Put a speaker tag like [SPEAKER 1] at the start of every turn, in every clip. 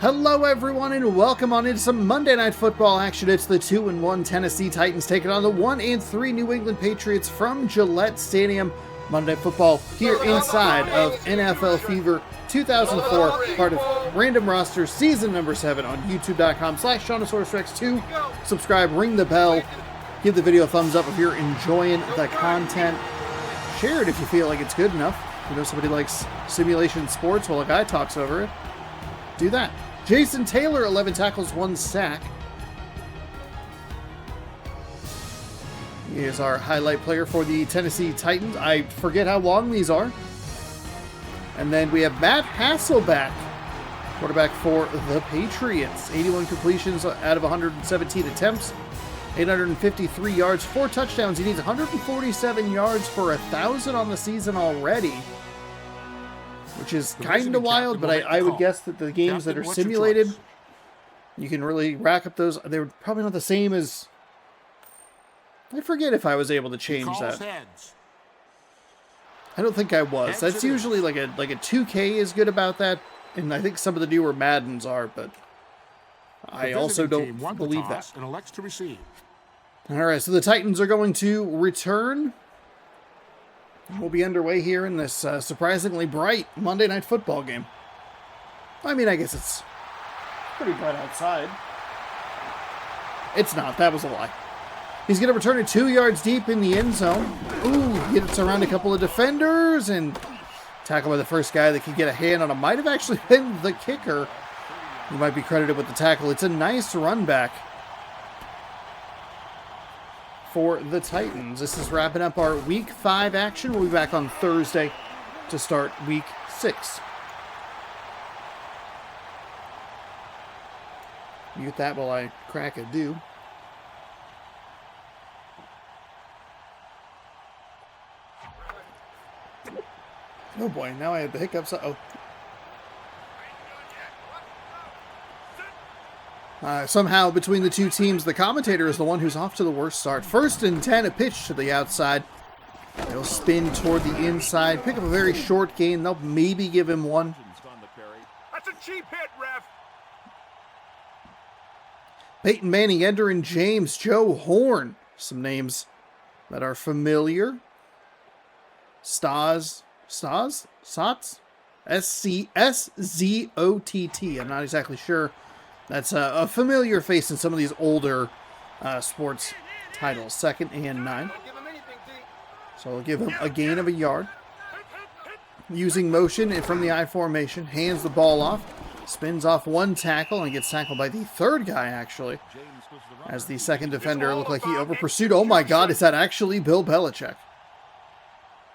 [SPEAKER 1] Hello everyone and welcome on into some Monday Night Football action. It's the 2-1 Tennessee Titans taking on the 1-3 New England Patriots from Gillette Stadium. Monday Night Football here inside of NFL Fever 2004, part of Random Roster Season number 7 on youtube.com/Seannosaurus 2. Subscribe, ring the bell, give the video a thumbs up if you're enjoying the content. Share it if you feel like it's good enough. You know somebody likes simulation sports while a guy talks over it. Do that. Jason Taylor, 11 tackles, 1 sack. He is our highlight player for the Tennessee Titans. I forget how long these are. And then we have Matt Hasselbeck, quarterback for the Patriots. 81 completions out of 117 attempts. 853 yards, 4 touchdowns. He needs 147 yards for 1,000 on the season already. Which is kind of wild, but I would guess that the games that are simulated, you can really rack up those. They're probably not the same as... I forget if I was able to change that. I don't think I was. That's usually like a 2K is good about that, and I think some of the newer Maddens are, but I also don't believe that. All right, so the Titans are going to return. We'll be underway here in this surprisingly bright Monday Night Football game. I mean, I guess it's pretty bright outside. It's not. That was a lie. He's going to return it 2 yards deep in the end zone. Ooh, gets around a couple of defenders and tackled by the first guy that could get a hand on him. Might have actually been the kicker. He might be credited with the tackle. It's a nice run back for the Titans. This is wrapping up our Week 5 action. We'll be back on Thursday to start Week 6. Mute that while I crack a dew. Oh boy, now I have the hiccups. Somehow, between the two teams, the commentator is the one who's off to the worst start. 1st and 10, a pitch to the outside. They'll spin toward the inside, pick up a very short gain. They'll maybe give him one.
[SPEAKER 2] That's a cheap hit, ref.
[SPEAKER 1] Peyton Manning, Ender James, Joe Horn. Some names that are familiar. Sots? S-C-S-Z-O-T-T. I'm not exactly sure. That's a familiar face in some of these older sports titles. 2nd and 9. So we'll give him a gain of a yard. Using motion and from the I formation, hands the ball off, spins off one tackle and gets tackled by the third guy, actually. As the second defender looked like he over-pursued. Oh my God, is that actually Bill Belichick?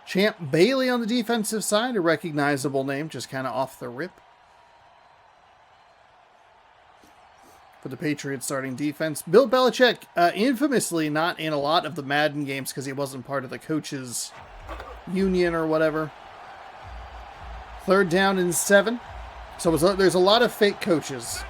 [SPEAKER 1] Champ Bailey on the defensive side, a recognizable name, just kind of off the rip. For the Patriots starting defense. Bill Belichick, infamously not in a lot of the Madden games because he wasn't part of the coaches union or whatever. 3rd down and 7. So there's a lot of fake coaches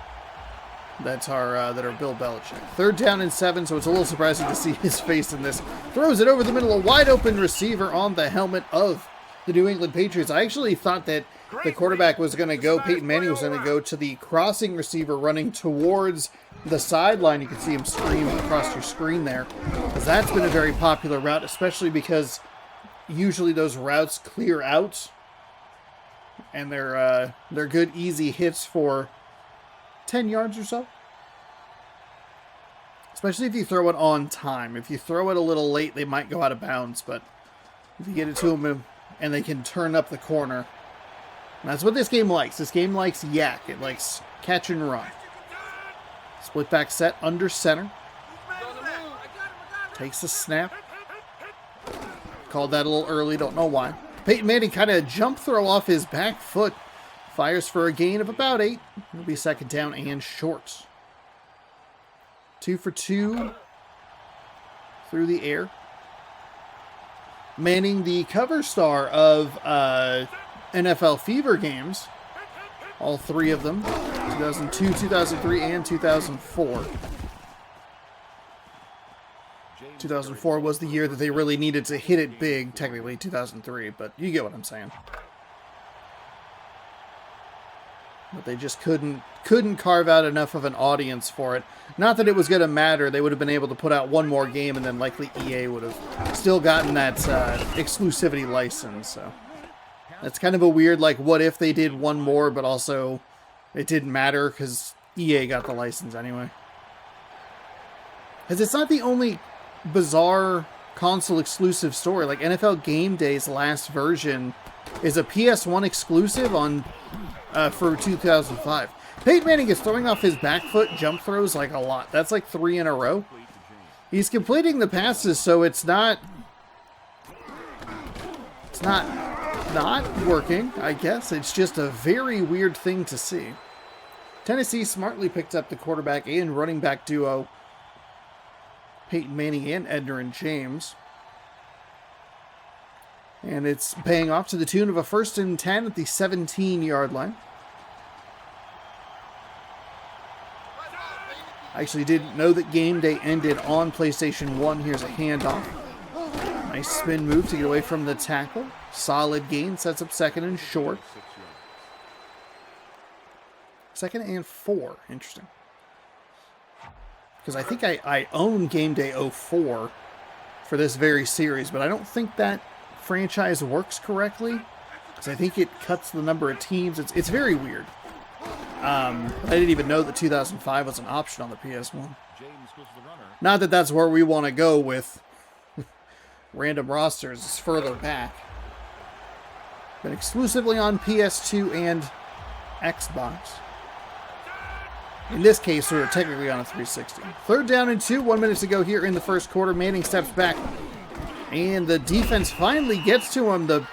[SPEAKER 1] that are Bill Belichick. 3rd down and 7, so it's a little surprising to see his face in this. Throws it over the middle, a wide open receiver on the helmet of the New England Patriots. I actually thought that the quarterback was going to go, Peyton Manning was going to go to the crossing receiver running towards the sideline. You can see him scream across your screen there. Because that's been a very popular route, especially because usually those routes clear out. And they're good, easy hits for 10 yards or so. Especially if you throw it on time. If you throw it a little late, they might go out of bounds. But if you get it to them and they can turn up the corner. And that's what this game likes. This game likes yak. It likes catch and run. Split back set under center. Takes the snap. Called that a little early. Don't know why. Peyton Manning kind of jump throw off his back foot. Fires for a gain of about 8. It'll be 2nd down and short. 2 for 2 through the air. Manning, the cover star of NFL Fever games. All 3 of them. 2002, 2003, and 2004. 2004 was the year that they really needed to hit it big. Technically 2003, but you get what I'm saying. But they just couldn't carve out enough of an audience for it. Not that it was going to matter. They would have been able to put out one more game, and then likely EA would have still gotten that exclusivity license. So that's kind of a weird, like, what if they did one more, but also it didn't matter because EA got the license anyway. Because it's not the only bizarre console exclusive story. Like, NFL Game Day's last version is a PS1 exclusive on for 2005. Peyton Manning is throwing off his back foot jump throws like a lot. That's like 3 in a row. He's completing the passes, so it's not working, I guess. It's just a very weird thing to see. Tennessee smartly picked up the quarterback and running back duo, Peyton Manning and Edgerrin James. And it's paying off to the tune of a 1st and 10 at the 17-yard line. I actually didn't know that Game Day ended on PlayStation 1. Here's a handoff. Nice spin move to get away from the tackle. Solid gain. Sets up 2nd and short. 2nd and 4. Interesting. Because I think I own Game Day 04 for this very series, but I don't think that franchise works correctly. Because I think it cuts the number of teams. It's very weird. I didn't even know that 2005 was an option on the PS1. Not that that's where we want to go with random rosters. It's further back. But exclusively on PS2 and Xbox. In this case, we're technically on a 360. 3rd down and 2. 1 minute to go here in the first quarter. Manning steps back. And the defense finally gets to him. The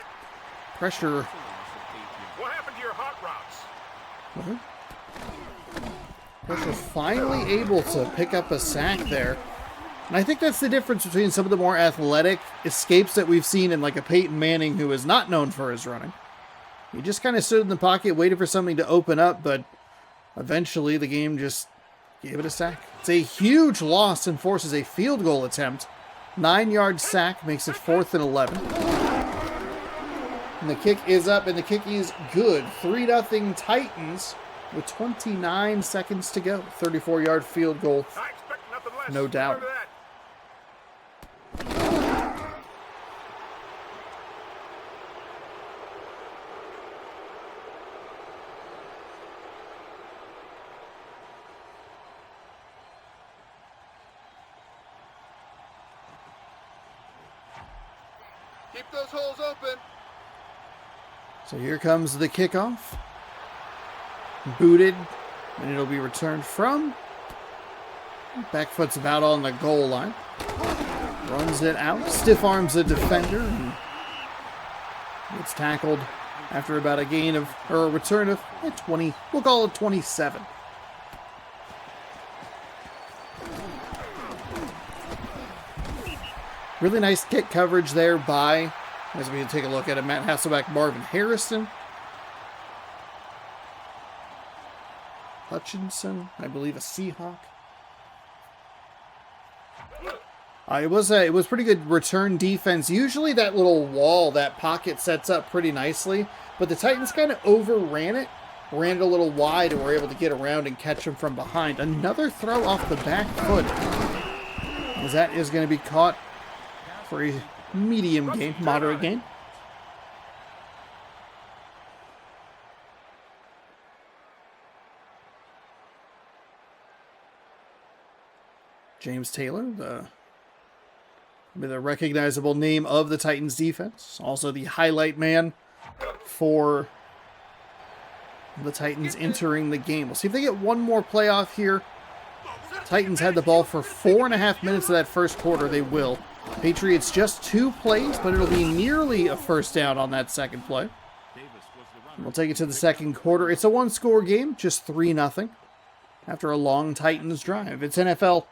[SPEAKER 1] pressure.
[SPEAKER 2] What happened to your hot routes?
[SPEAKER 1] What? Pressure finally able to pick up a sack there. And I think that's the difference between some of the more athletic escapes that we've seen in like a Peyton Manning who is not known for his running. He just kind of stood in the pocket, waited for something to open up, but eventually the game just gave it a sack. It's a huge loss and forces a field goal attempt. 9-yard sack makes it 4th and 11. And the kick is up, and the kick is good. 3-0 Titans with 29 seconds to go. 34-yard field goal.
[SPEAKER 2] I expect nothing less.
[SPEAKER 1] No doubt.
[SPEAKER 2] Remember that.
[SPEAKER 3] Keep those holes open.
[SPEAKER 1] So here comes the kickoff. Booted, and it'll be returned from. Back foot's about on the goal line. Runs it out, stiff arms the defender, and gets tackled after about a gain of, or a return of 20, we'll call it 27. Really nice kick coverage there by, as we take a look at it, Matt Hasselbeck, Marvin Harrison. Hutchinson, I believe a Seahawk. It was pretty good return defense. Usually that little wall, that pocket sets up pretty nicely, but the Titans kind of overran it, ran it a little wide, and were able to get around and catch him from behind. Another throw off the back foot, as that is going to be caught for a medium gain, moderate gain. James Taylor, the recognizable name of the Titans defense. Also the highlight man for the Titans entering the game. We'll see if they get one more playoff here. Titans had the ball for 4.5 minutes of that first quarter. They will. Patriots just 2 plays, but it'll be nearly a first down on that second play. And we'll take it to the second quarter. It's a 1-score game, just 3-0 after a long Titans drive. It's NFL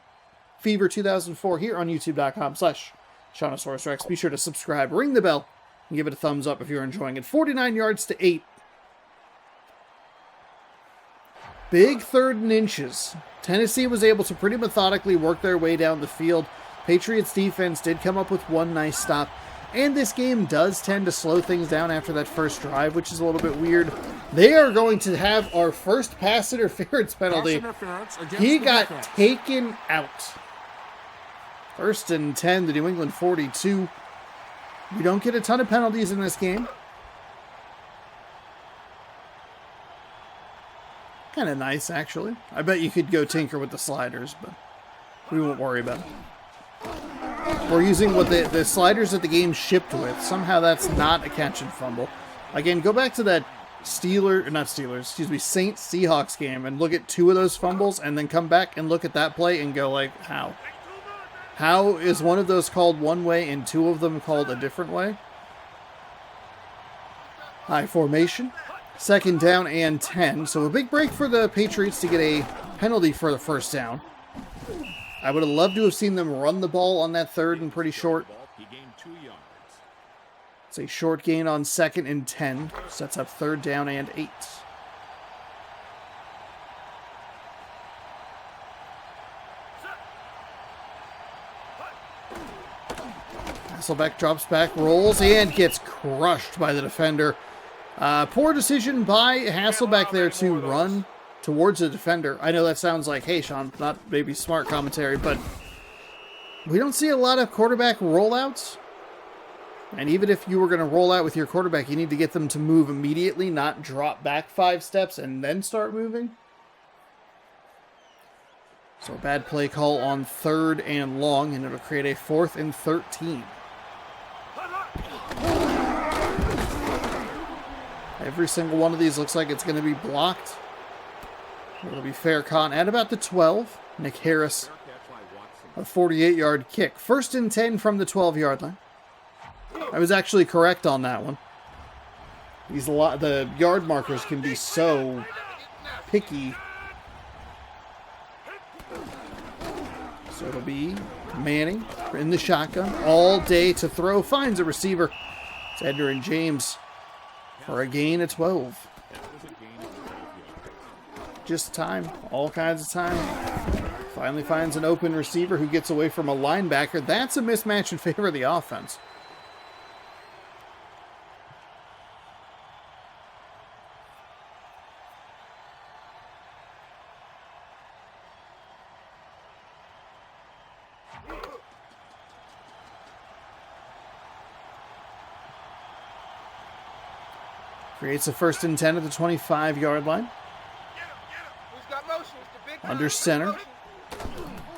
[SPEAKER 1] Fever 2004 here on youtube.com/Seannosaurus Rex. Be sure to subscribe, ring the bell, and give it a thumbs up if you're enjoying it. 49 yards to 8. Big 3rd and inches. Tennessee was able to pretty methodically work their way down the field. Patriots defense did come up with one nice stop. And this game does tend to slow things down after that first drive, which is a little bit weird. They are going to have our first pass interference penalty. He got taken out. 1st and 10, the New England 42. We don't get a ton of penalties in this game. Kind of nice, actually. I bet you could go tinker with the sliders, but we won't worry about it. We're using what the sliders that the game shipped with. Somehow that's not a catch and fumble. Again, go back to that Saints Seahawks game and look at 2 of those fumbles and then come back and look at that play and go like, how? How is one of those called one way and 2 of them called a different way? High formation. 2nd down and 10. So a big break for the Patriots to get a penalty for the first down. I would have loved to have seen them run the ball on that 3rd and pretty short. It's a short gain on 2nd and 10. Sets up 3rd down and 8. Hasselbeck drops back, rolls, and gets crushed by the defender. Poor decision by Hasselbeck there to run towards the defender. I know that sounds like, hey, Sean, not maybe smart commentary, but we don't see a lot of quarterback rollouts. And even if you were going to roll out with your quarterback, you need to get them to move immediately, not drop back 5 steps and then start moving. So a bad play call on 3rd and long, and it'll create a 4th and 13. Every single one of these looks like it's going to be blocked. It'll be fair caught at about the 12. Nick Harris, a 48-yard kick. 1st and 10 from the 12-yard line. I was actually correct on that one. The yard markers can be so picky. So it'll be Manning in the shotgun all day to throw. Finds a receiver. It's Edgar and James for a gain of 12. Just time. All kinds of time. Finally finds an open receiver who gets away from a linebacker. That's a mismatch in favor of the offense. Creates a 1st and 10 at the 25-yard line. Under center.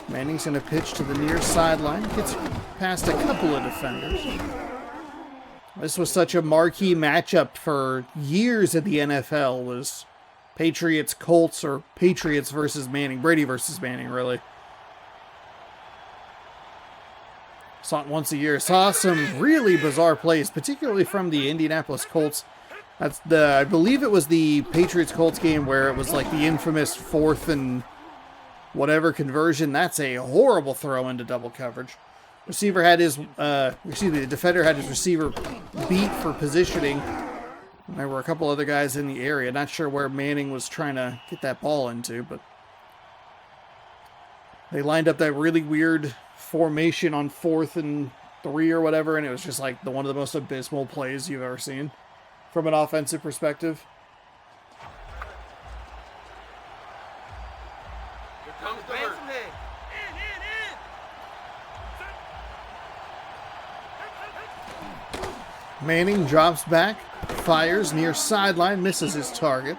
[SPEAKER 1] Manning's going to pitch to the near sideline. Gets past a couple of defenders. This was such a marquee matchup for years at the NFL. Was Patriots-Colts or Patriots versus Manning. Brady versus Manning, really. Saw it once a year. Saw some really bizarre plays, particularly from the Indianapolis Colts. I believe it was the Patriots-Colts game where it was like the infamous 4th and whatever conversion. That's a horrible throw into double coverage. The defender had his receiver beat for positioning. And there were a couple other guys in the area. Not sure where Manning was trying to get that ball into, but they lined up that really weird formation on 4th and 3 or whatever, and it was just like one of the most abysmal plays you've ever seen from an offensive perspective.
[SPEAKER 3] Here comes the hurt.
[SPEAKER 1] Manning drops back, fires near sideline, misses his target.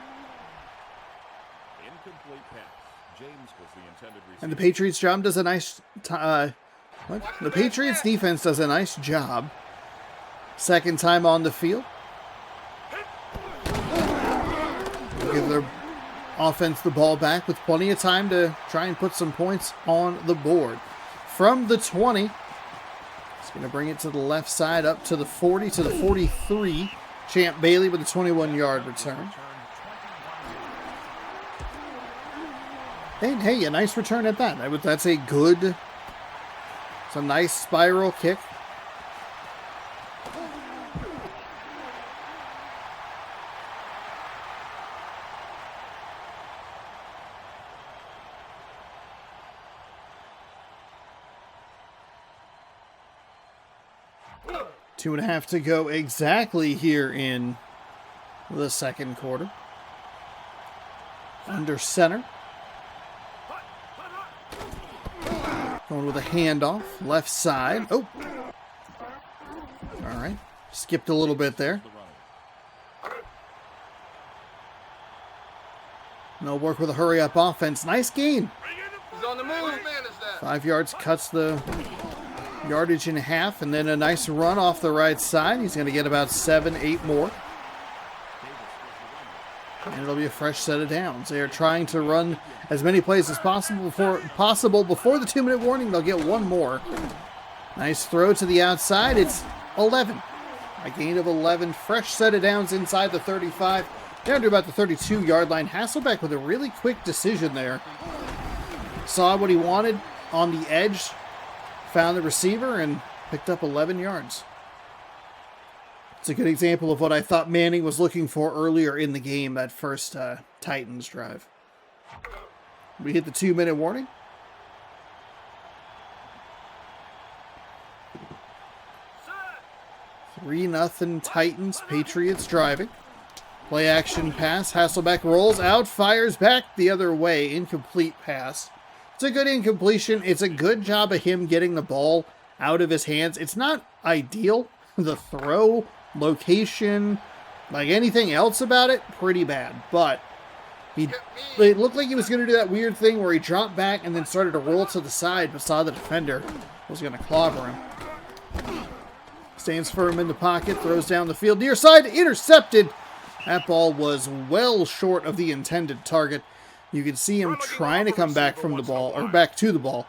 [SPEAKER 2] Incomplete pass. James was the intended receiver.
[SPEAKER 1] And the Patriots The Patriots defense does a nice job. 2nd time on the field. Give their offense the ball back with plenty of time to try and put some points on the board. From the 20, it's going to bring it to the left side up to the 40, to the 43. Champ Bailey with a 21-yard return. And hey, a nice return at that. That's a good, it's a nice spiral kick. 2.5 to go exactly here in the second quarter. Under center. Going with a handoff. Left side. Oh. All right. Skipped a little bit there. No work with a hurry-up offense. Nice gain.
[SPEAKER 3] He's on the move. What man is that?
[SPEAKER 1] 5 yards, cuts the yardage in half, and then a nice run off the right side. He's going to get about 7, 8 more. And it'll be a fresh set of downs. They are trying to run as many plays as possible before the 2-minute warning. They'll get one more. Nice throw to the outside. It's 11. A gain of 11. Fresh set of downs inside the 35. Down to about the 32-yard line. Hasselbeck with a really quick decision there. Saw what he wanted on the edge. Found the receiver and picked up 11 yards. It's a good example of what I thought Manning was looking for earlier in the game, that first Titans drive. We hit the 2-minute warning. Set. 3-0 Titans. Patriots driving. Play action pass. Hasselbeck rolls out, fires back the other way. Incomplete pass. It's a good incompletion. It's a good job of him getting the ball out of his hands. It's not ideal. The throw, location, like anything else about it, pretty bad. But it looked like he was going to do that weird thing where he dropped back and then started to roll to the side, but saw the defender was going to clobber him. Stands firm in the pocket, throws down the field, near side, intercepted. That ball was well short of the intended target. You can see him trying to come back from the ball, or back to the ball,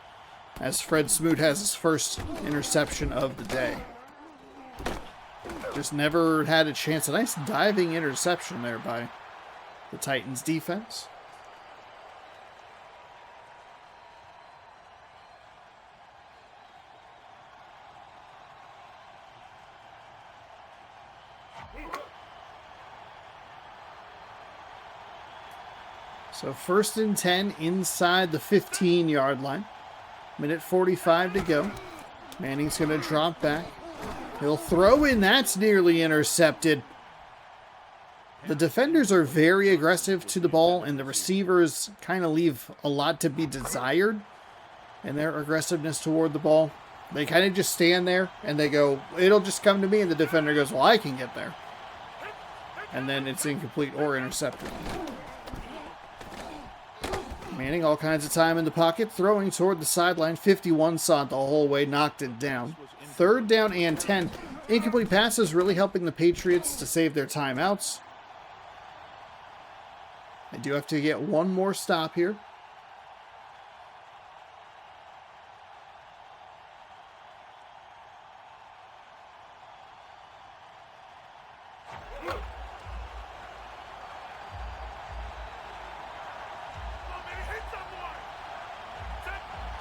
[SPEAKER 1] as Fred Smoot has his first interception of the day. Just never had a chance. A nice diving interception there by the Titans defense. So 1st and 10 inside the 15-yard line. Minute 45 to go. Manning's going to drop back. He'll throw in. That's nearly intercepted. The defenders are very aggressive to the ball, and the receivers kind of leave a lot to be desired in their aggressiveness toward the ball. They kind of just stand there, and they go, it'll just come to me, and the defender goes, well, I can get there. And then it's incomplete or intercepted. Manning, all kinds of time in the pocket, throwing toward the sideline. 51 saw it the whole way, knocked it down. 3rd down and 10. Incomplete passes really helping the Patriots to save their timeouts. I do have to get one more stop here.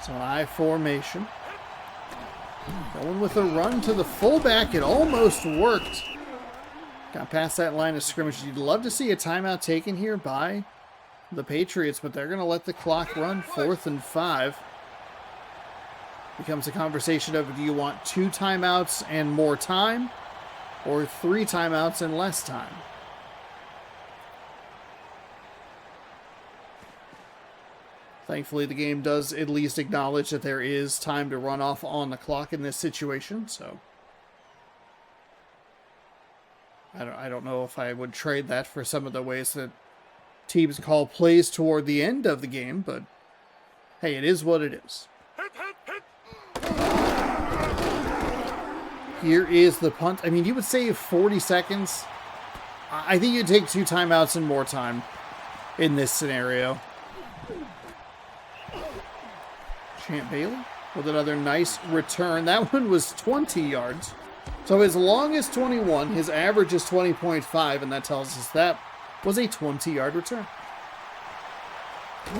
[SPEAKER 1] So an I formation. Going with a run to the fullback. It almost worked. Got past that line of scrimmage. You'd love to see a timeout taken here by the Patriots, but they're going to let the clock run. 4th and 5. Becomes a conversation of, do you want 2 timeouts and more time, or 3 timeouts and less time? Thankfully, the game does at least acknowledge that there is time to run off on the clock in this situation, so I don't know if I would trade that for some of the ways that teams call plays toward the end of the game, but hey, it is what it is. Here is the punt. I mean, you would save 40 seconds. I think you'd take 2 timeouts and more time in this scenario. Champ Bailey with another nice return. That one was 20 yards. So his long is 21. His average is 20.5, and that tells us that was a 20-yard return.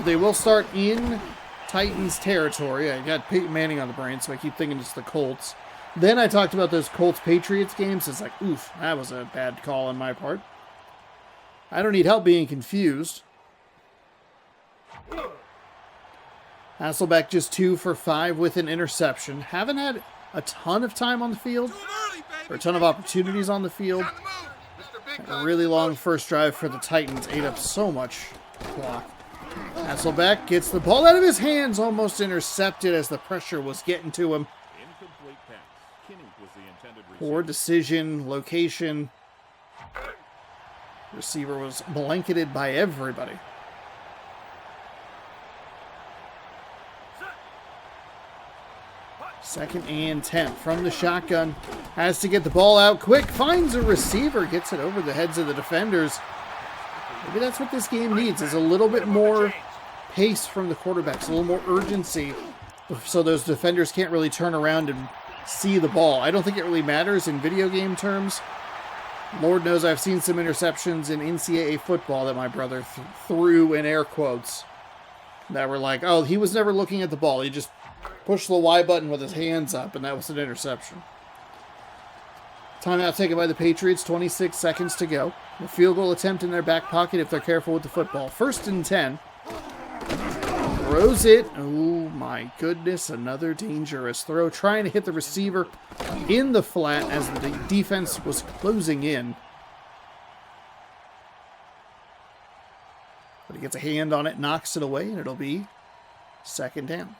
[SPEAKER 1] They will start in Titans territory. I got Peyton Manning on the brain, so I keep thinking it's the Colts. Then I talked about those Colts-Patriots games. It's like, oof, that was a bad call on my part. I don't need help being confused. Hasselbeck just 2 for 5 with an interception. Haven't had a ton of time on the field, or a ton of opportunities on the field. A really long first drive for the Titans ate up so much clock. Hasselbeck gets the ball out of his hands, almost intercepted as the pressure was getting to him.
[SPEAKER 2] Incomplete pass. Kinney was the intended
[SPEAKER 1] Poor
[SPEAKER 2] receiver.
[SPEAKER 1] decision, location. Receiver was blanketed by everybody. Second and 10 from the shotgun. Has to get the ball out quick. Finds a receiver. Gets it over the heads of the defenders. Maybe that's what this game needs, is a little bit more pace from the quarterbacks, a little more urgency, so those defenders can't really turn around and see the ball. I don't think it really matters in video game terms. Lord knows I've seen some interceptions in NCAA football that my brother threw in air quotes that were like, oh, he was never looking at the ball. He just pushed the Y button with his hands up, and that was an interception. Timeout taken by the Patriots, 26 seconds to go. A field goal attempt in their back pocket if they're careful with the football. 1st and 10. Throws it. Oh my goodness, another dangerous throw. Trying to hit the receiver in the flat as the defense was closing in. But he gets a hand on it, knocks it away, and it'll be 2nd down.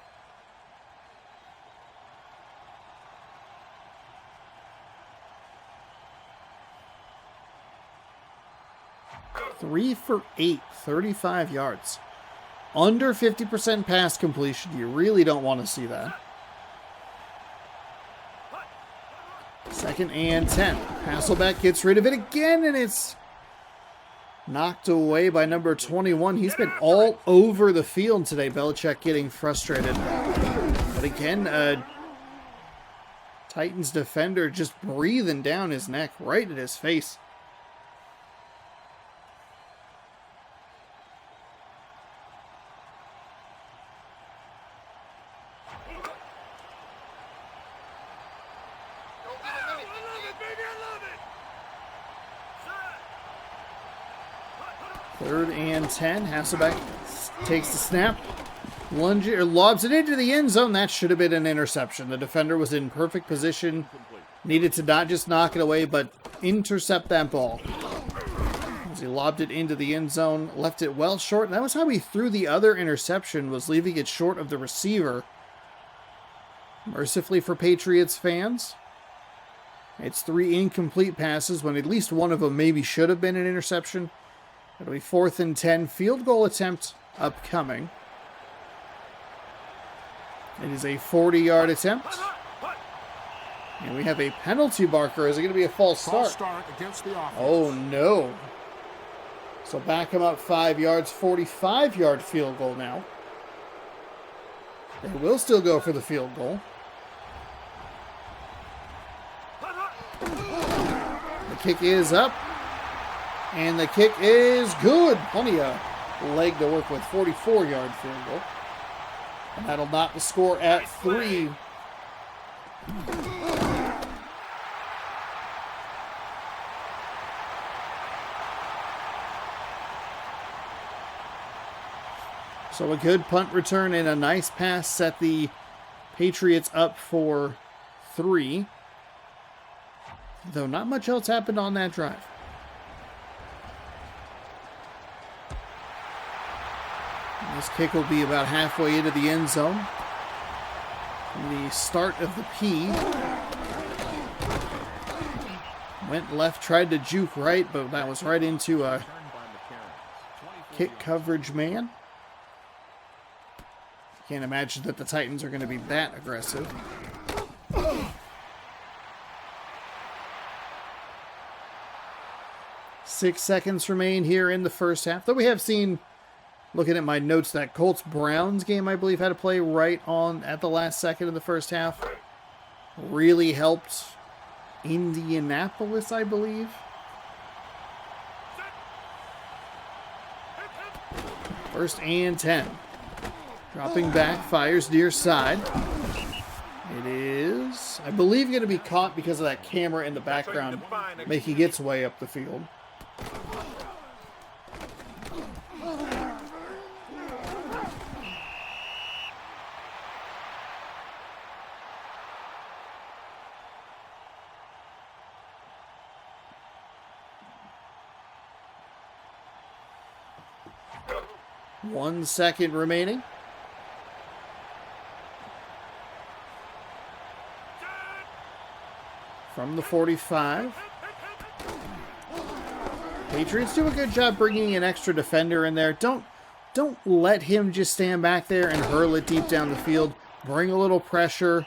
[SPEAKER 1] Three for 8, 35 yards. Under 50% pass completion. You really don't want to see that. 2nd and 10. Hasselbeck gets rid of it again, and it's knocked away by number 21. He's been all over the field today. Belichick getting frustrated. But again, Titans defender just breathing down his neck right at his face. Third and 10. Hasselbeck takes the snap, lobs it into the end zone. That should have been an interception. The defender was in perfect position. Needed to not just knock it away, but intercept that ball. As he lobbed it into the end zone, left it well short. And that was how he threw the other interception, was leaving it short of the receiver. Mercifully for Patriots fans, it's 3 incomplete passes when at least one of them maybe should have been an interception. It'll be 4th and 10. Field goal attempt upcoming. It is a 40-yard attempt. And we have a penalty marker. Is it going to be a false start?
[SPEAKER 4] False start against the offense.
[SPEAKER 1] Oh, no. So back him up 5 yards. 45-yard field goal now. They will still go for the field goal. The kick is up. And the kick is good. Plenty of leg to work with. 44-yard field goal. And that'll knock the score at 3. So a good punt return and a nice pass set the Patriots up for 3. Though not much else happened on that drive. This kick will be about halfway into the end zone. From the start of the P. Went left, tried to juke right, but that was right into a kick coverage man. Can't imagine that the Titans are going to be that aggressive. Six seconds remain here in the first half. Though we have seen, looking at my notes, that Colts-Browns game, I believe, had to play right on at the last second of the first half. Really helped Indianapolis, I believe. First and 10. Dropping back, fires near side. It is, I believe, going to be caught because of that camera in the background making its way up the field. 1 second remaining. From the 45. Patriots do a good job bringing an extra defender in there. Don't let him just stand back there and hurl it deep down the field. Bring a little pressure.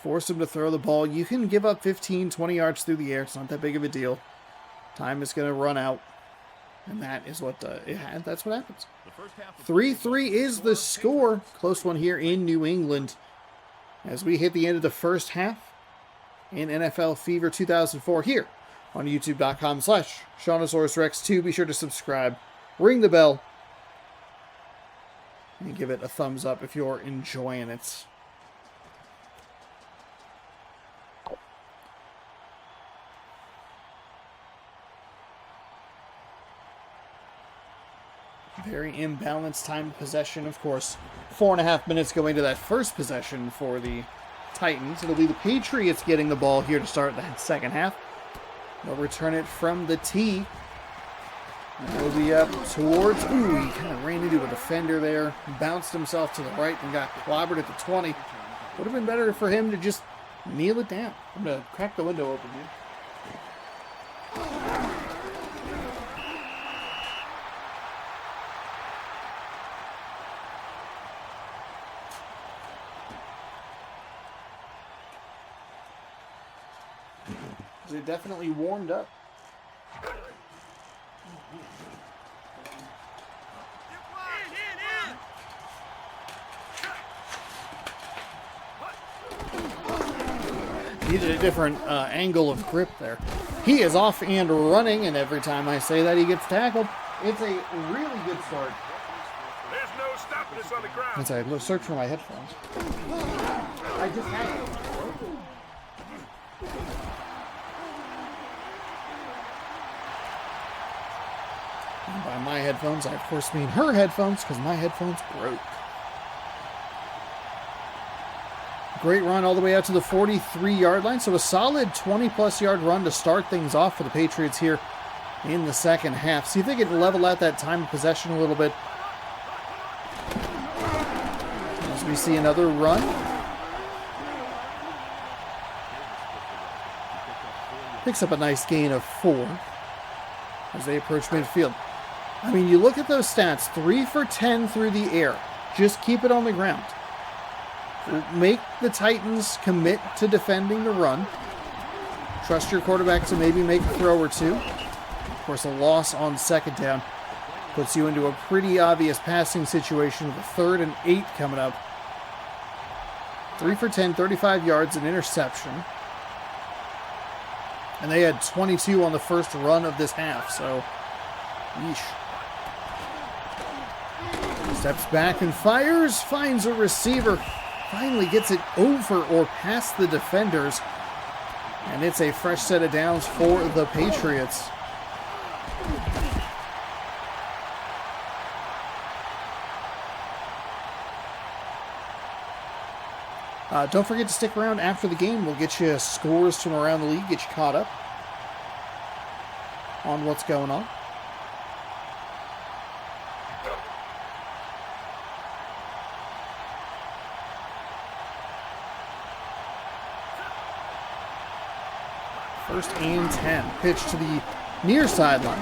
[SPEAKER 1] Force him to throw the ball. You can give up 15, 20 yards through the air. It's not that big of a deal. Time is going to run out. And that is what that's what happens. 3-3 is the score. Close one here in New England. As we hit the end of the first half in NFL Fever 2004 here on youtube.com/SeannosaurusRex2. Be sure to subscribe, ring the bell, and give it a thumbs up if you're enjoying it. Very imbalanced time of possession, of course. 4.5 minutes going to that first possession for the Titans. It'll be the Patriots getting the ball here to start that second half. They'll return it from the tee. And it'll be up towards... Ooh, he kind of ran into a defender there. Bounced himself to the right and got clobbered at the 20. Would have been better for him to just kneel it down. I'm going to crack the window open here. They definitely warmed up. Needed a different angle of grip there. He is off and running, and every time I say that, he gets tackled. It's a really good start.
[SPEAKER 3] There's no stopping us on the ground.
[SPEAKER 1] As I search for my headphones. I just had it. And by my headphones, I of course mean her headphones, because my headphones broke. Great run all the way out to the 43-yard line. So a solid 20-plus yard run to start things off for the Patriots here in the second half. See if they can level out that time of possession a little bit. As we see another run. Picks up a nice gain of 4 as they approach midfield. I mean, you look at those stats, 3 for 10 through the air. Just keep it on the ground. Make the Titans commit to defending the run. Trust your quarterback to maybe make a throw or two. Of course, a loss on second down puts you into a pretty obvious passing situation with a 3rd and 8 coming up. 3 for 10, 35 yards, an interception. And they had 22 on the first run of this half, so yeesh. Steps back and fires, finds a receiver. Finally gets it over or past the defenders. And it's a fresh set of downs for the Patriots. Don't forget to stick around after the game. We'll get you scores from around the league, get you caught up on what's going on. First and 10. Pitch to the near sideline.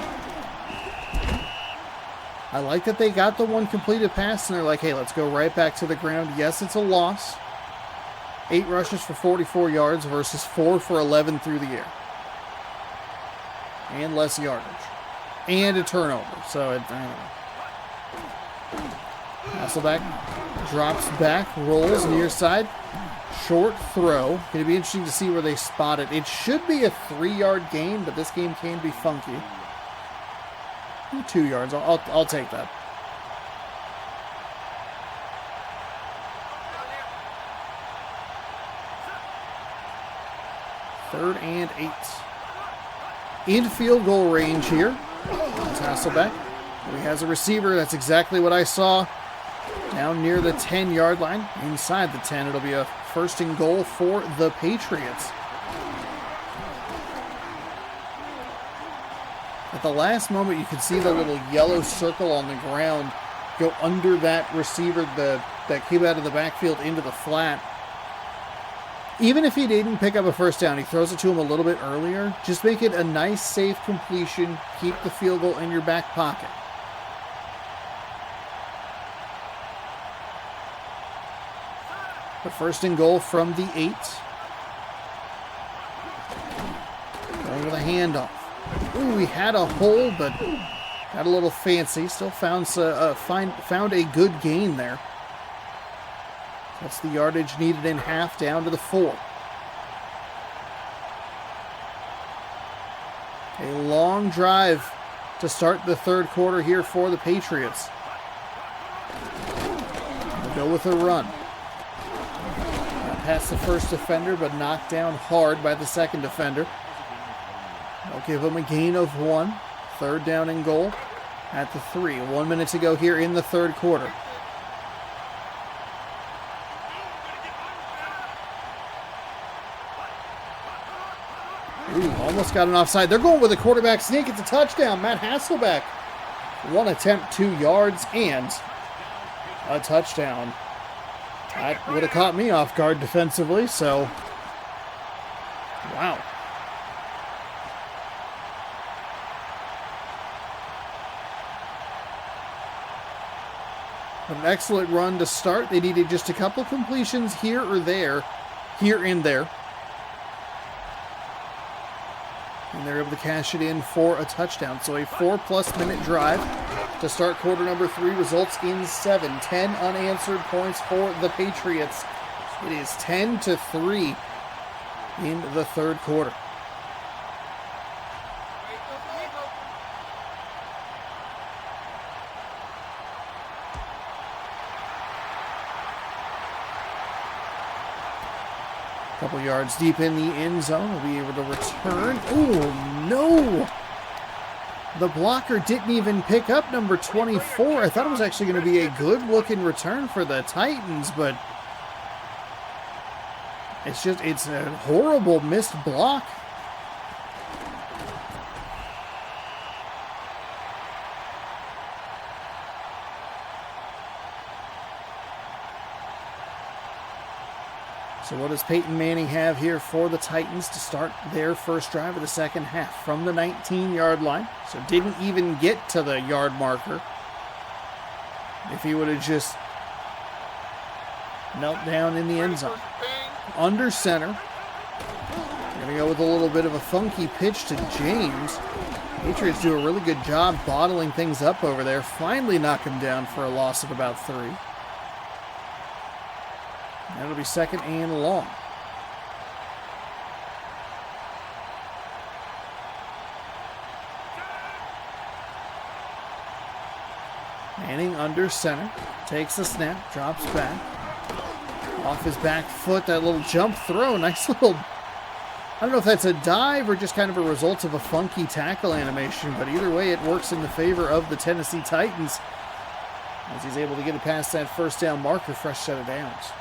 [SPEAKER 1] I like that they got the one completed pass and they're like, hey, let's go right back to the ground. Yes, it's a loss. 8 rushes for 44 yards versus 4 for 11 through the air. And less yardage. And a turnover. So, I don't know. Hasselbeck drops back, rolls near side. Short throw. Going to be interesting to see where they spot it. It should be a 3-yard gain, but this game can be funky. 2 yards. I'll take that. Third and 8. In field goal range here. That's Hasselbeck. He has a receiver. That's exactly what I saw. Down near the 10-yard line. Inside the 10, it'll be a first and goal for the Patriots. At the last moment, you could see the little yellow circle on the ground go under that receiver that came out of the backfield into the flat. Even if he didn't pick up a first down, he throws it to him a little bit earlier. Just make it a nice, safe completion. Keep the field goal in your back pocket. But first and goal from the 8. Going with a handoff. Ooh, he had a hole, but got a little fancy. Still found a good gain there. That's the yardage needed in half, down to the 4. A long drive to start the third quarter here for the Patriots. They'll go with a run. Got past the first defender, but knocked down hard by the second defender. They'll give him a gain of 1. Third down and goal at the 3. 1 minute to go here in the third quarter. Ooh, almost got an offside. They're going with a quarterback sneak. It's a touchdown. Matt Hasselbeck. 1 attempt, 2 yards, and a touchdown. That would have caught me off guard defensively, so wow. An excellent run to start. They needed just a couple completions here and there. And they're able to cash it in for a touchdown. So a 4+ minute drive to start quarter number 3 results in 7. 10 unanswered points for the Patriots. It is 10-3 in the third quarter. Couple yards deep in the end zone. Will be able to return. Oh, no! The blocker didn't even pick up number 24. I thought it was actually going to be a good-looking return for the Titans, but it's a horrible missed block. So what does Peyton Manning have here for the Titans to start their first drive of the second half? From the 19-yard line. So didn't even get to the yard marker. If he would have just knelt down in the end zone. Under center. Going to go with a little bit of a funky pitch to James. Patriots do a really good job bottling things up over there. Finally knock him down for a loss of about 3. That'll be second and long. Manning under center. Takes the snap. Drops back. Off his back foot. That little jump throw. Nice little... I don't know if that's a dive or just kind of a result of a funky tackle animation, but either way it works in the favor of the Tennessee Titans as he's able to get it past that first down marker. Fresh set of downs.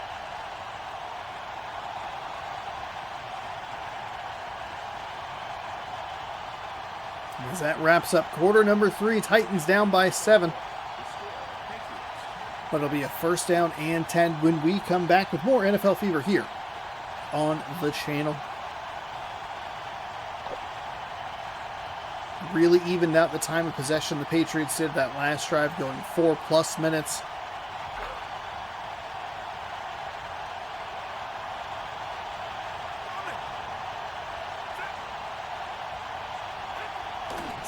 [SPEAKER 1] As that wraps up quarter number 3, Titans down by 7. But it'll be a first down and 10 when we come back with more NFL Fever here on the channel. Really evened out the time of possession the Patriots did that last drive, going 4+ minutes.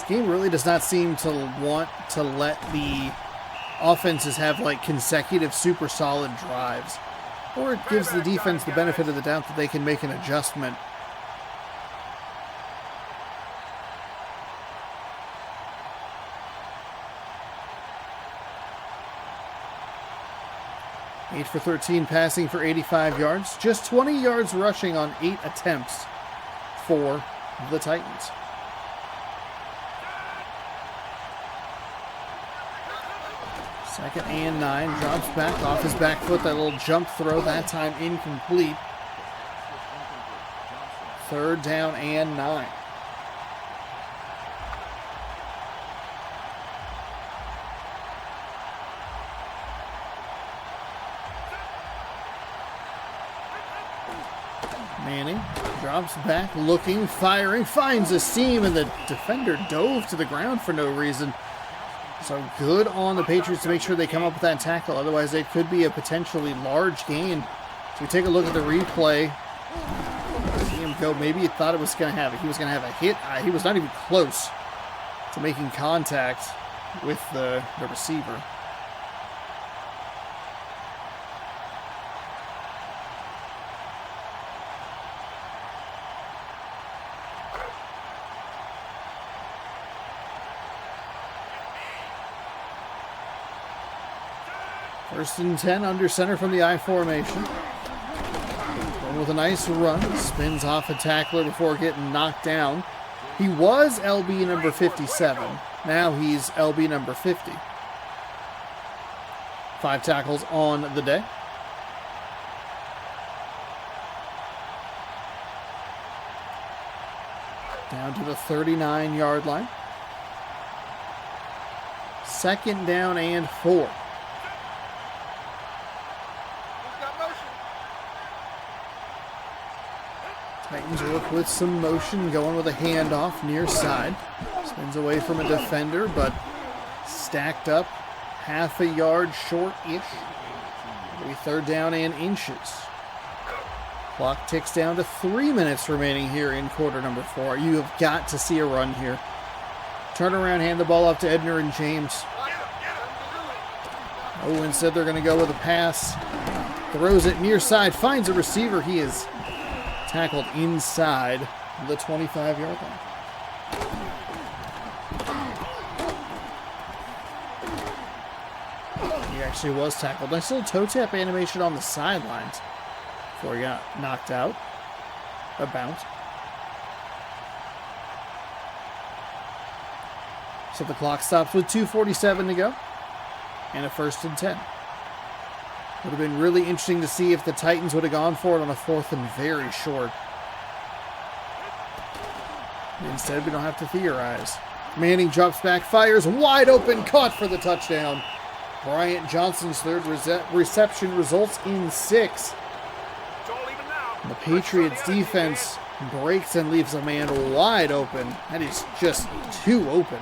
[SPEAKER 1] Game really does not seem to want to let the offenses have like consecutive super solid drives, or it gives the defense the benefit of the doubt that they can make an adjustment. Eight for 13 passing for 85 yards, just 20 yards rushing on 8 attempts for the Titans. Second and 9, drops back off his back foot, that little jump throw, that time incomplete. Third down and 9. Manning drops back, looking, firing, finds a seam, and the defender dove to the ground for no reason. So good on the Patriots to make sure they come up with that tackle. Otherwise, it could be a potentially large gain. So we take a look at the replay. See him go. Maybe he thought it was going to have it. He was going to have a hit. He was not even close to making contact with the receiver. First and 10 under center from the I formation. Going with a nice run. Spins off a tackler before getting knocked down. He was LB number 57. Now he's LB number 50. 5 tackles on the day. Down to the 39-yard line. Second down and 4. Titans work with some motion, going with a handoff near side. Spins away from a defender, but stacked up half a yard short-ish. Maybe third down and inches. Clock ticks down to 3 minutes remaining here in quarter number 4. You have got to see a run here. Turn around, hand the ball off to Edner and James. Oh, instead they're going to go with a pass. Throws it near side, finds a receiver. He is tackled inside the 25-yard line. He actually was tackled. Nice little toe tap animation on the sidelines before he got knocked out. A bounce. So the clock stops with 2:47 to go and a first and 10. Would have been really interesting to see if the Titans would have gone for it on a 4th and very short. Instead, we don't have to theorize. Manning drops back, fires, wide open, caught for the touchdown. Bryant Johnson's third reception results in 6. And the Patriots defense breaks and leaves a man wide open. That is just too open.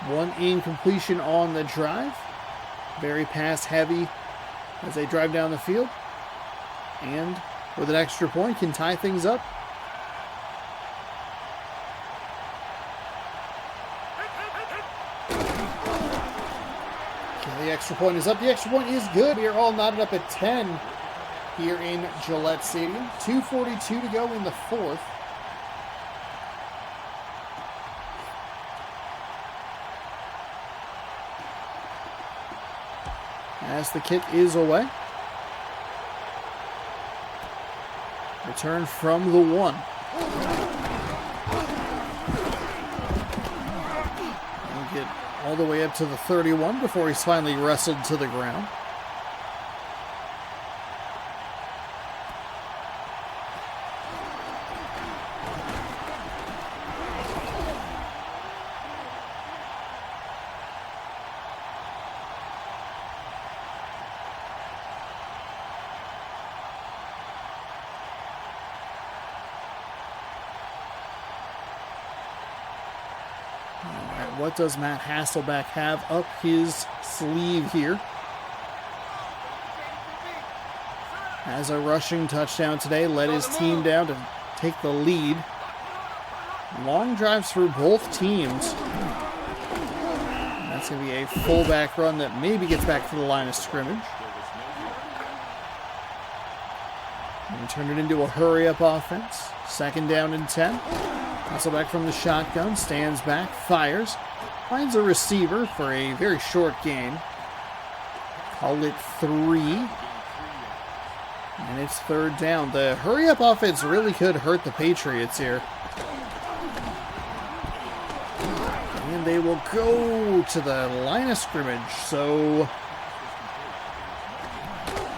[SPEAKER 1] One incompletion on the drive. Very pass heavy as they drive down the field. And with an extra point can tie things up. Okay, the extra point is up. The extra point is good. We are all knotted up at 10 here in Gillette Stadium. 2:42 to go in the 4th. As the kick is away. Return from the 1. He'll get all the way up to the 31 before he's finally wrestled to the ground. What does Matt Hasselbeck have up his sleeve here? Has a rushing touchdown today, led his team down to take the lead. Long drives for both teams. That's going to be a fullback run that maybe gets back to the line of scrimmage. And turn it into a hurry-up offense. Second down and 10. Hasselbeck from the shotgun, stands back, fires. Finds a receiver for a very short gain. Call it 3. And it's third down. The hurry-up offense really could hurt the Patriots here. And they will go to the line of scrimmage. So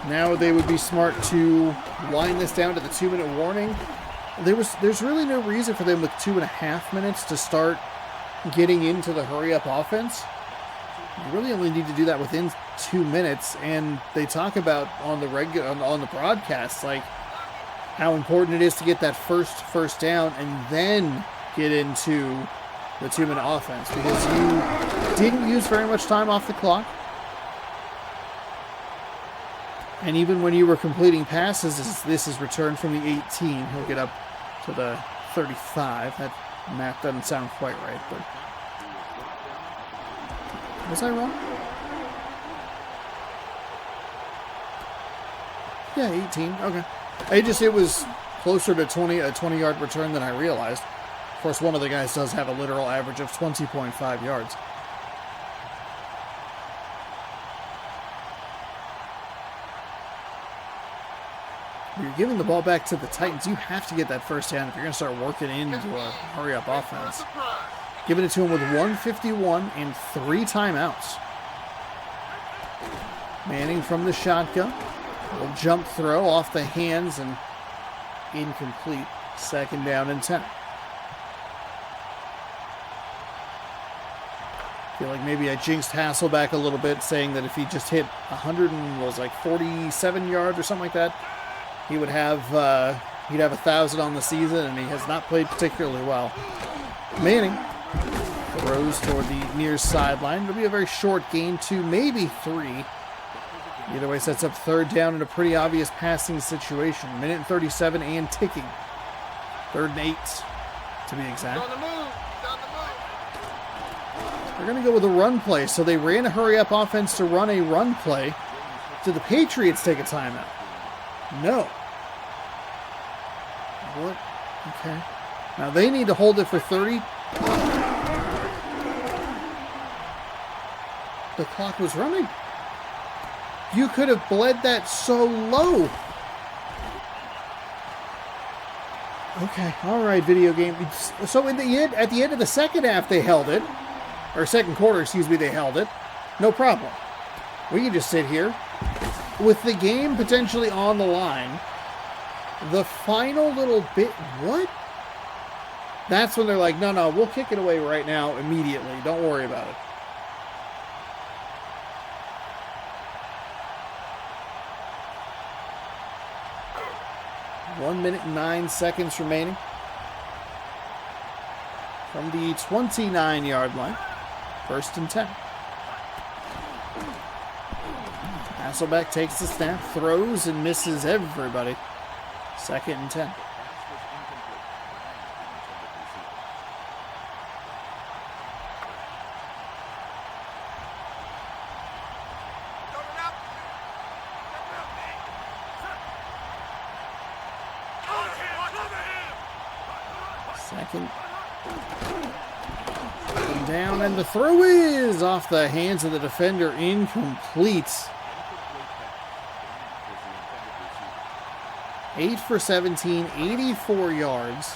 [SPEAKER 1] now they would be smart to wind this down to the 2-minute warning. There's really no reason for them with 2.5 minutes to start getting into the hurry-up offense. You really only need to do that within 2 minutes, and they talk about on the broadcast like how important it is to get that first down and then get into the 2-minute offense, because you didn't use very much time off the clock. And even when you were completing passes, this is returned from the 18. He'll get up to the 35. That math doesn't sound quite right, but was I wrong? Yeah, 18. Okay. It was closer to a 20-yard return than I realized. Of course, one of the guys does have a literal average of 20.5 yards. When you're giving the ball back to the Titans, you have to get that first down if you're going to start working into a hurry-up offense. Giving it to him with 1:51 and 3 timeouts. Manning from the shotgun. A little jump throw off the hands and incomplete. 2nd down and 10. I feel like maybe I jinxed Hasselbeck a little bit, saying that if he just hit 47 yards or something like that, he would have he'd have 1,000 on the season, and he has not played particularly well. Manning throws toward the near sideline. It'll be a very short gain, 2, maybe 3. Either way, sets up 3rd down in a pretty obvious passing situation. 1:37 and ticking. 3rd and 8, to be exact. They're going to go with a run play, so they ran a hurry-up offense to run a run play. Did the Patriots take a timeout? No. What? Okay. Now they need to hold it for 30. The clock was running. You could have bled that so low. Okay, all right, video game. So at the end of the second half, they held it. Or second quarter, excuse me, they held it. No problem. We can just sit here with the game potentially on the line. The final little bit, what? That's when they're like, no, we'll kick it away right now, immediately. Don't worry about it. One minute and 9 seconds remaining from the 29-yard line. 1st and 10. Hasselbeck takes the snap, throws, and misses everybody. 2nd and 10. Second and down, and the throw is off the hands of the defender, incomplete. 8 for 17, 84 yards.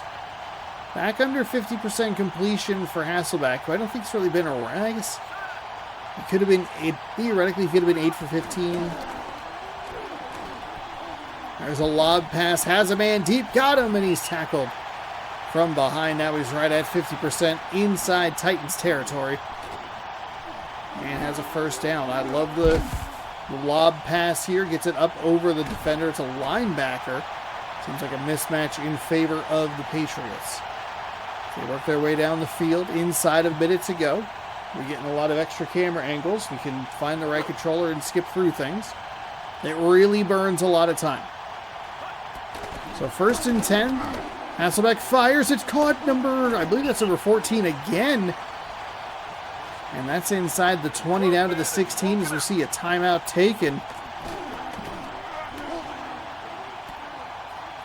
[SPEAKER 1] Back under 50% completion for Hasselbeck, who I don't think it's really been around. I guess it could have been, theoretically, it could have been 8 for 15. There's a lob pass, has a man deep, got him, and he's tackled from behind. Now he's right at 50% inside Titans territory. And has a 1st down. I love the lob pass here. Gets it up over the defender. It's a linebacker. Seems like a mismatch in favor of the Patriots. They work their way down the field. Inside a minute to go. We're getting a lot of extra camera angles. We can find the right controller and skip through things. It really burns a lot of time. So 1st and 10. Hasselbeck fires. It's caught, I believe that's number 14 again. And that's inside the 20 down to the 16 as we see a timeout taken.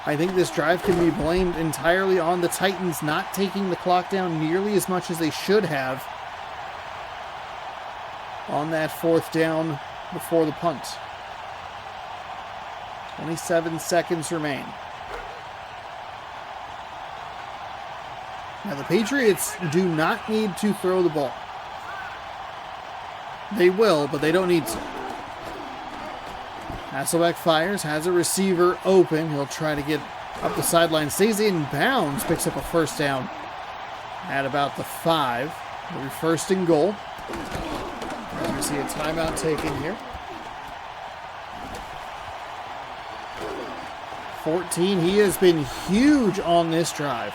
[SPEAKER 1] I think this drive can be blamed entirely on the Titans not taking the clock down nearly as much as they should have on that 4th down before the punt. 27 seconds remain. Now, the Patriots do not need to throw the ball. They will, but they don't need to. Hasselbeck fires, has a receiver open. He'll try to get up the sideline, stays in bounds, picks up a 1st down at about the 5. It'll be 1st and goal. We see a timeout taken here. 14. He has been huge on this drive.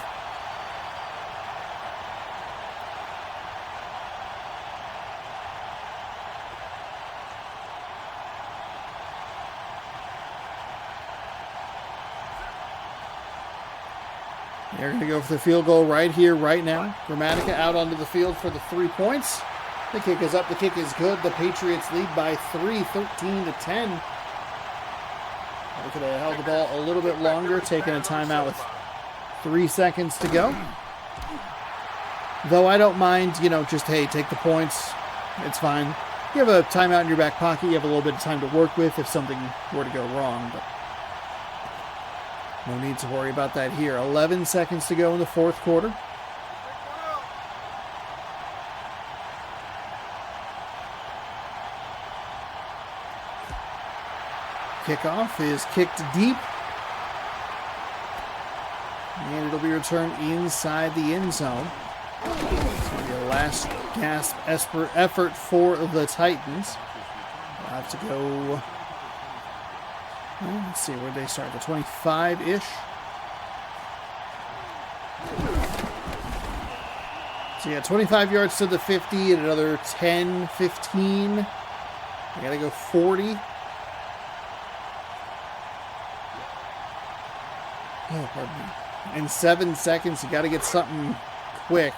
[SPEAKER 1] They're going to go for the field goal right here, right now. Gramatica out onto the field for the 3 points. The kick is up. The kick is good. The Patriots lead by 3, 13-10. They could have held the ball a little bit longer, taking a timeout with 3 seconds to go. Though I don't mind, just, hey, take the points. It's fine. You have a timeout in your back pocket. You have a little bit of time to work with if something were to go wrong. But no need to worry about that here. 11 seconds to go in the fourth quarter. Kickoff is kicked deep. And it'll be returned inside the end zone. It's going to be a last gasp effort for the Titans. They'll have to go... Let's see, where'd they start? The 25-ish. So yeah, 25 yards to the 50 and another 10, 15. We gotta go 40. Oh, pardon me. In 7 seconds, you gotta get something quick.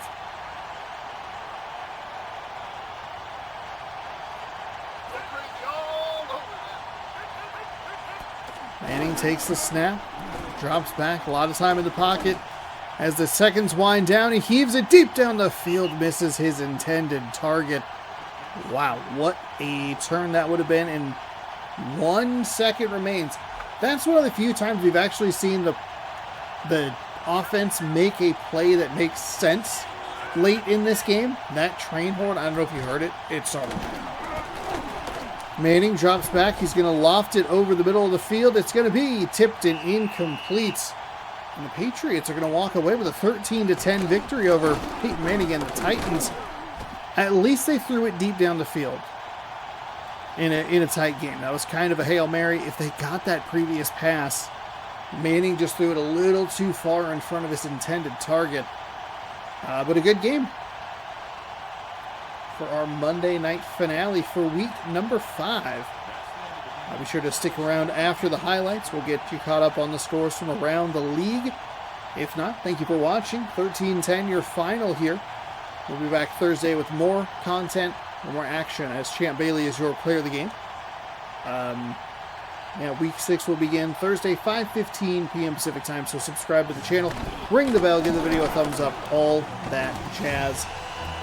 [SPEAKER 1] Manning takes the snap, drops back, a lot of time in the pocket. As the seconds wind down, he heaves it deep down the field, misses his intended target. Wow, what a turn that would have been, and 1 second remains. That's one of the few times we've actually seen the offense make a play that makes sense late in this game. That train horn, I don't know if you heard it, it started. Manning drops back. He's going to loft it over the middle of the field. It's going to be tipped and incomplete. And the Patriots are going to walk away with a 13-10 victory over Peyton Manning and the Titans. At least they threw it deep down the field in a tight game. That was kind of a Hail Mary. If they got that previous pass, Manning just threw it a little too far in front of his intended target. But a good game for our Monday night finale for week number 5. Be sure to stick around after the highlights. We'll get you caught up on the scores from around the league. If not, thank you for watching. 13-10, your final here. We'll be back Thursday with more content and more action as Champ Bailey is your player of the game. Week 6 will begin Thursday, 5:15 p.m. Pacific time, so subscribe to the channel, ring the bell, give the video a thumbs up, all that jazz.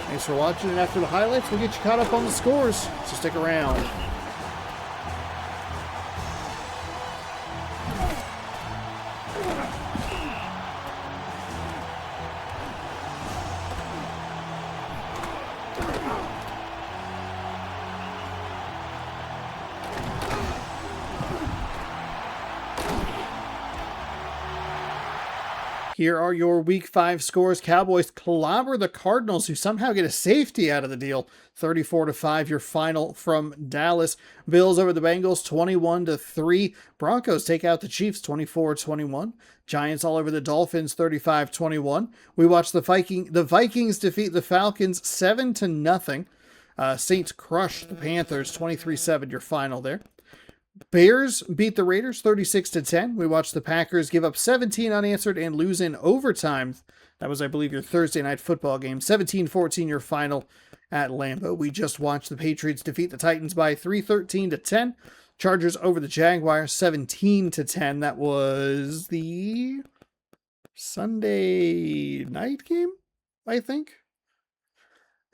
[SPEAKER 1] Thanks for watching, and after the highlights, we'll get you caught up on the scores, so stick around. Here are your Week 5 scores. Cowboys clobber the Cardinals, who somehow get a safety out of the deal. 34-5, your final from Dallas. Bills over the Bengals, 21-3. Broncos take out the Chiefs, 24-21. Giants all over the Dolphins, 35-21. We watched the Vikings defeat the Falcons, 7-0. Saints crush the Panthers, 23-7, your final there. Bears beat the Raiders 36-10. We watched the Packers give up 17 unanswered and lose in overtime. That was, I believe, your Thursday night football game. 17-14, your final at Lambeau. We just watched the Patriots defeat the Titans by 3, 13-10. Chargers over the Jaguars 17-10. That was the Sunday night game, I think.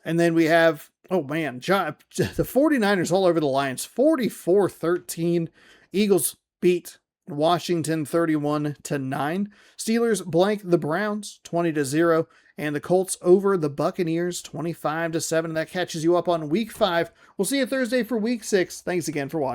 [SPEAKER 1] And then we have, oh man, the 49ers all over the Lions, 44-13. Eagles beat Washington 31-9. Steelers blank the Browns 20-0. And the Colts over the Buccaneers 25-7. That catches you up on Week 5. We'll see you Thursday for Week 6. Thanks again for watching.